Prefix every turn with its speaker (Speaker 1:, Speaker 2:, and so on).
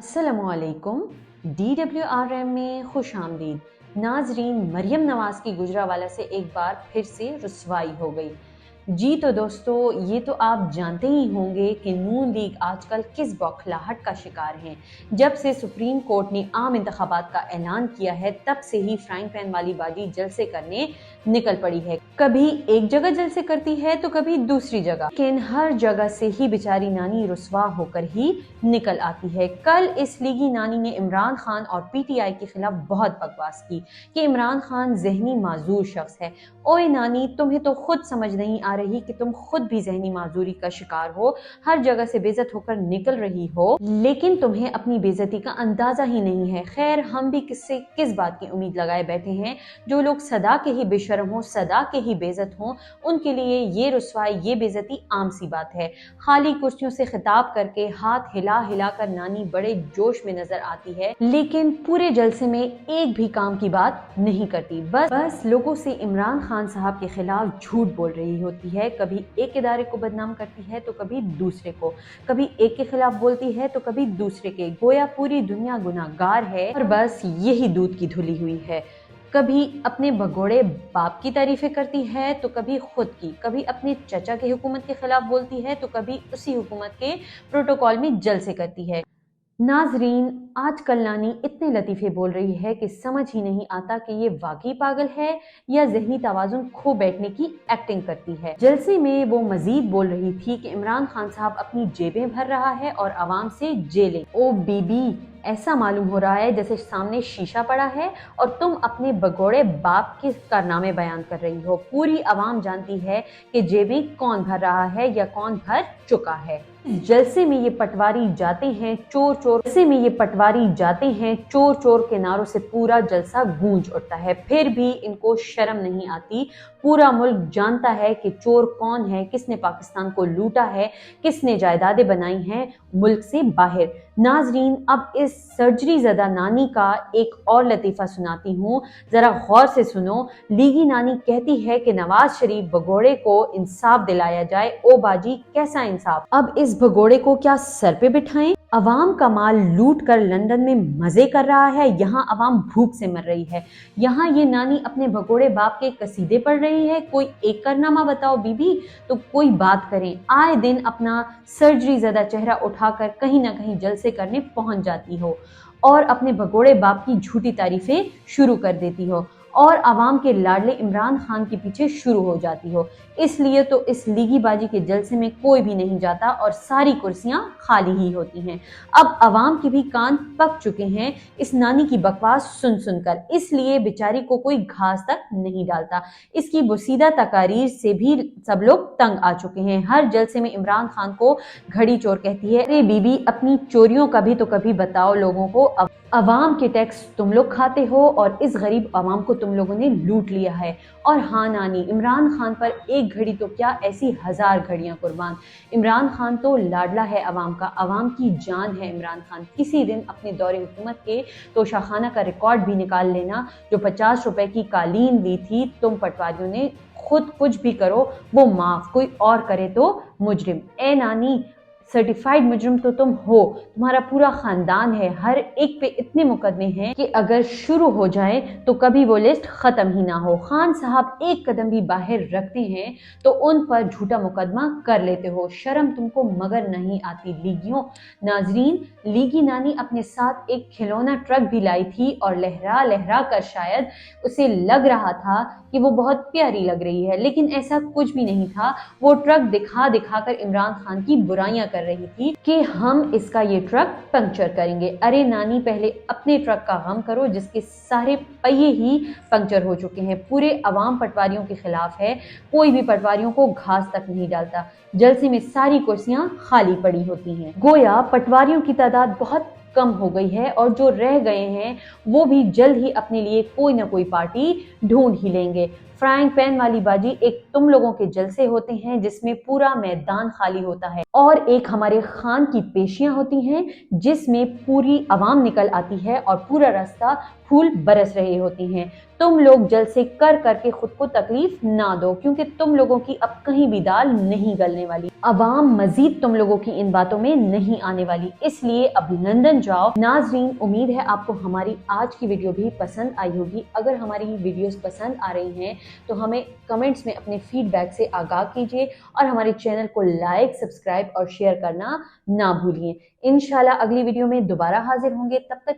Speaker 1: अस्सलामु अलैकुम। DWRM में खुश आमदीद। नाजरीन, मरियम नवाज की गुजरावाला से एक बार फिर से रुसवाई हो गई। जी तो दोस्तों, ये तो आप जानते ही होंगे कि नून लीग आजकल किस बौखलाहट का शिकार है। जब से सुप्रीम कोर्ट ने आम इंतखाबात का ऐलान किया है, तब से ही फ्राइंग पैन वाली बाजी जलसे करने निकल पड़ी है। कभी एक जगह जलसे करती है तो कभी दूसरी जगह, लेकिन हर जगह से ही बेचारी नानी रुसवा होकर ही निकल आती है। कल इस लीगी नानी ने इमरान खान और PTI के खिलाफ बहुत बकवास की कि इमरान खान जहनी माजूर शख्स है। ओए नानी, तुम्हें तो खुद समझ नहीं आ रही कि तुम खुद भी जहनी माजूरी का शिकार हो, हर जगह से बेइज्जत होकर निकल रही हो, लेकिन तुम्हें अपनी बेइज्जती का अंदाजा ही नहीं है। खैर, हम भी किससे किस बात की उम्मीद लगाए बैठे हैं। जो लोग सदा के ही बेशर्म हो, सदा के ही बेइज्जत हो, उनके लिए ये रुसवाई, ये बेइज्जती आम सी बात है। खाली कुर्सियों से खिताब करके हाथ हिला हिला कर नानी बड़े जोश में नजर आती है, लेकिन पूरे जलसे में एक भी काम की बात नहीं करती। बस लोगों से इमरान खान साहब के खिलाफ झूठ बोल रही होती है। कभी एक इदारे को बदनाम करती है तो कभी दूसरे को, कभी एक के खिलाफ बोलती है तो कभी दूसरे के, गोया पूरी दुनिया गुनाहगार है और बस यही दूध की धुली हुई है। कभी अपने भगोड़े बाप की तारीफें करती है तो कभी खुद की, कभी अपने चचा की हुकूमत के खिलाफ बोलती है तो कभी उसी हुकूमत के प्रोटोकॉल में जलसे करती है। नाजरीन, आजकल नानी इतने लतीफ़े बोल रही है कि समझ ही नहीं आता कि ये वाकई पागल है या ज़हनी तवाज़ुन खो बैठने की एक्टिंग करती है। जलसे में वो मजीद बोल रही थी कि इमरान खान साहब अपनी जेबें भर रहा है और आवाम से जेलें। ओ बीबी, ऐसा मालूम हो रहा है जैसे सामने शीशा पड़ा है और तुम अपने भगोड़े बाप के कारनामे बयान कर रही हो। पूरी आवाम जानती है कि जेबें कौन भर रहा है या कौन भर चुका है। जलसे में ये पटवारी जाते हैं चोर चोर, जलसे में ये पटवारी जाते हैं चोर चोर के नारों से पूरा जलसा गूंज उठता है, फिर भी इनको शर्म नहीं आती। पूरा मुल्क जानता है कि चोर कौन है, किसने पाकिस्तान को लूटा है, किसने जायदादें बनाई हैं मुल्क से बाहर। नाजरीन, अब इस सर्जरी ज़दा नानी का एक और लतीफ़ा सुनाती हूँ, ज़रा गौर से सुनो। लीगी नानी कहती है कि नवाज शरीफ भगोड़े को इंसाफ दिलाया जाए। ओ बाजी, कैसा इंसाफ? अब इस भगोड़े को क्या सर पे बिठाएं? अवाम का माल लूट कर लंदन में मजे कर रहा है, यहाँ अवाम भूख से मर रही है। यहाँ ये नानी अपने भगोड़े बाप के कसीदे पढ़ रही है। कोई एक करनामा बताओ बीबी, तो कोई बात करें। आए दिन अपना सर्जरी ज़दा चेहरा उठाकर कहीं ना कहीं जलसे करने पहुंच जाती हो और अपने भगोड़े बाप की झूठी तारीफें शुरू कर देती हो और आवाम के लाडले इमरान खान के पीछे शुरू हो जाती हो। इसलिए तो इस लीगी बाजी के जलसे में कोई भी नहीं जाता और सारी कुर्सियां खाली ही होती हैं। अब आवाम के भी कान पक चुके हैं इस नानी की बकवास सुन सुनकर, इसलिए बेचारी को कोई घास तक नहीं डालता। इसकी बुसीदा तकारीर से भी सब लोग तंग आ चुके हैं। हर जलसे में इमरान खान को घड़ी चोर कहती है। अरे बीबी, अपनी चोरियों का भी तो कभी बताओ लोगों को। अवाम के टैक्स तुम लोग खाते हो और इस गरीब अवाम को तुम लोगों ने लूट लिया है। और हाँ नानी, इमरान खान पर एक घड़ी तो क्या, ऐसी 1000 घड़ियां कुर्बान। इमरान खान तो लाडला है अवाम का, अवाम की जान है इमरान खान। किसी दिन अपने दौरे हुकूमत के तोशाखाना का रिकॉर्ड भी निकाल लेना, जो 50 रुपए की कालीन ली थी तुम पटवारियों ने। खुद कुछ भी करो वो माफ, कोई और करे तो मुजरिम। ए नानी, सर्टिफाइड मुजरिम तो तुम हो, तुम्हारा पूरा खानदान है। हर एक पे इतने मुकदमे हैं कि अगर शुरू हो जाए तो कभी वो लिस्ट खत्म ही ना हो। खान साहब एक कदम भी बाहर रखते हैं तो उन पर झूठा मुकदमा कर लेते हो। शर्म तुमको मगर नहीं आती लीगियों। नाजरीन, लीगी नानी अपने साथ एक खिलौना ट्रक भी लाई थी और लहरा लहरा कर शायद उसे लग रहा था कि वो बहुत प्यारी लग रही है, लेकिन ऐसा कुछ भी नहीं था। वो ट्रक दिखा दिखा कर इमरान खान की बुराइयां कर रही थी कि हम इसका ये ट्रक पंक्चर करेंगे। अरे नानी, पहले अपने ट्रक का गम करो जिसके सारे पहिए ही पंक्चर हो चुके हैं। पूरे अवाम पटवारियों के खिलाफ है, कोई भी पटवारियों को घास तक नहीं डालता। जलसे में सारी कुर्सियां खाली पड़ी होती हैं, गोया पटवारियों की तादाद बहुत कम हो गई है और जो रह गए हैं वो भी जल्द ही अपने लिए कोई ना कोई पार्टी ढूंढ ही लेंगे। फ्राइंग पैन वाली बाजी एक तुम लोगों के जलसे होते हैं जिसमें पूरा मैदान खाली होता है, और एक हमारे खान की पेशियां होती हैं जिसमें पूरी आवाम निकल आती है और पूरा रास्ता پھول برس رہے ہوتے ہیں۔ تم لوگ جلد سے کر کے خود کو تکلیف نہ دو، کیونکہ تم لوگوں کی اب کہیں بھی دال نہیں گلنے والی۔ عوام مزید تم لوگوں کی ان باتوں میں نہیں آنے والی، اس لیے اب لندن جاؤ۔ ناظرین، امید ہے آپ کو ہماری آج کی ویڈیو بھی پسند آئی ہوگی۔ اگر ہماری ویڈیوز پسند آ رہی ہیں تو ہمیں کمنٹس میں اپنے فیڈ بیک سے آگاہ کیجیے اور ہمارے چینل کو لائک، سبسکرائب اور شیئر کرنا نہ بھولیے۔ انشاءاللہ اگلی ویڈیو میں دوبارہ حاضر ہوں گے، تب تک